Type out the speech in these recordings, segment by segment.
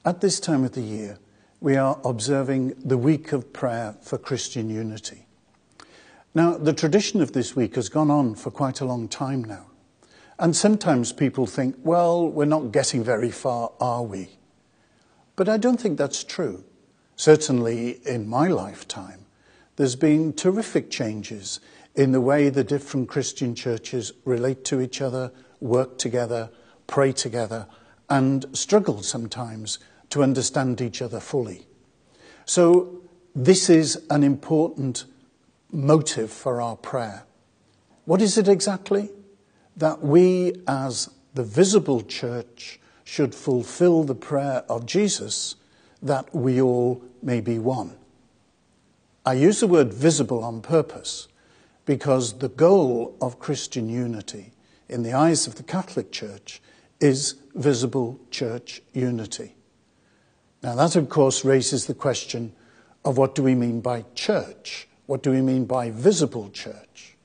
At this time of the year, we are observing the Week of Prayer for Christian Unity. Now, the tradition of this week has gone on for quite a long time now. And sometimes people think, well, we're not getting very far, are we? But I don't think that's true. Certainly in my lifetime, there's been terrific changes in the way the different Christian churches relate to each other, work together, pray together, and struggle sometimes to understand each other fully. So this is an important motive for our prayer. What is it exactly? That we as the visible church should fulfill the prayer of Jesus that we all may be one. I use the word visible on purpose because the goal of Christian unity in the eyes of the Catholic Church is visible church unity. Now that, of course, raises the question of what do we mean by church? What do we mean by visible church?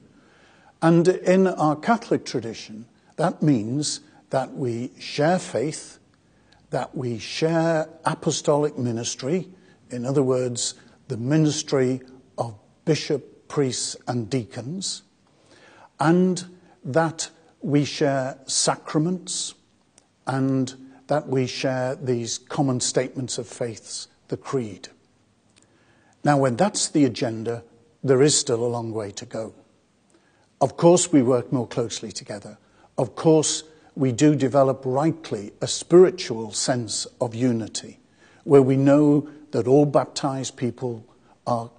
And in our Catholic tradition, that means that we share faith, that we share apostolic ministry, in other words, the ministry of bishop, priests, and deacons, and that we share sacraments, and that we share these common statements of faiths, the creed. Now, when that's the agenda, there is still a long way to go. Of course, we work more closely together. Of course, we do develop rightly a spiritual sense of unity, where we know that all baptized people are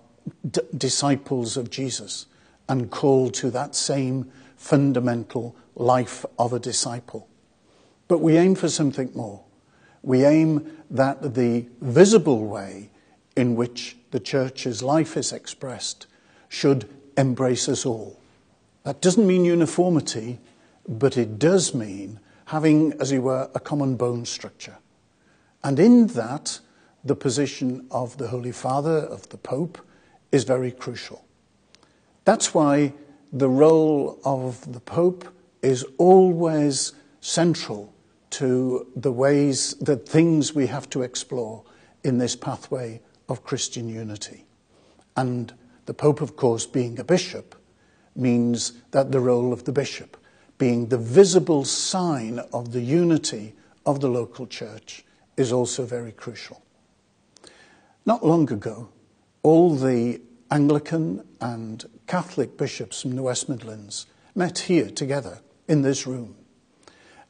disciples of Jesus and called to that same fundamental life of a disciple. But we aim for something more. We aim that the visible way in which the church's life is expressed should embrace us all. That doesn't mean uniformity, but it does mean having, as it were, a common bone structure. And in that, the position of the Holy Father, of the Pope, is very crucial. That's why the role of the Pope is always central to the ways, the things we have to explore in this pathway of Christian unity. And the Pope, of course, being a bishop, means that the role of the bishop, being the visible sign of the unity of the local church, is also very crucial. Not long ago, all the Anglican and Catholic bishops from the West Midlands met here together in this room.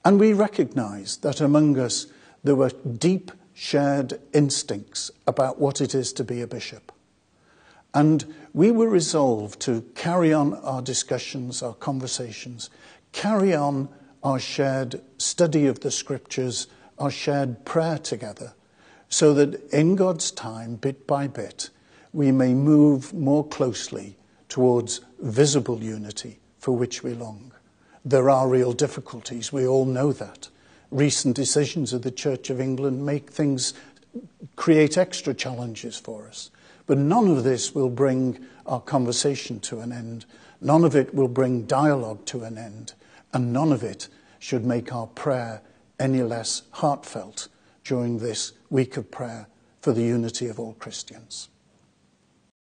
And we recognised that among us there were deep shared instincts about what it is to be a bishop. And we were resolved to carry on our discussions, our conversations, carry on our shared study of the scriptures, our shared prayer together, so that in God's time, bit by bit, we may move more closely towards visible unity for which we long. There are real difficulties, we all know that. Recent decisions of the Church of England create extra challenges for us. But none of this will bring our conversation to an end. None of it will bring dialogue to an end. And none of it should make our prayer any less heartfelt during this week of prayer for the unity of all Christians.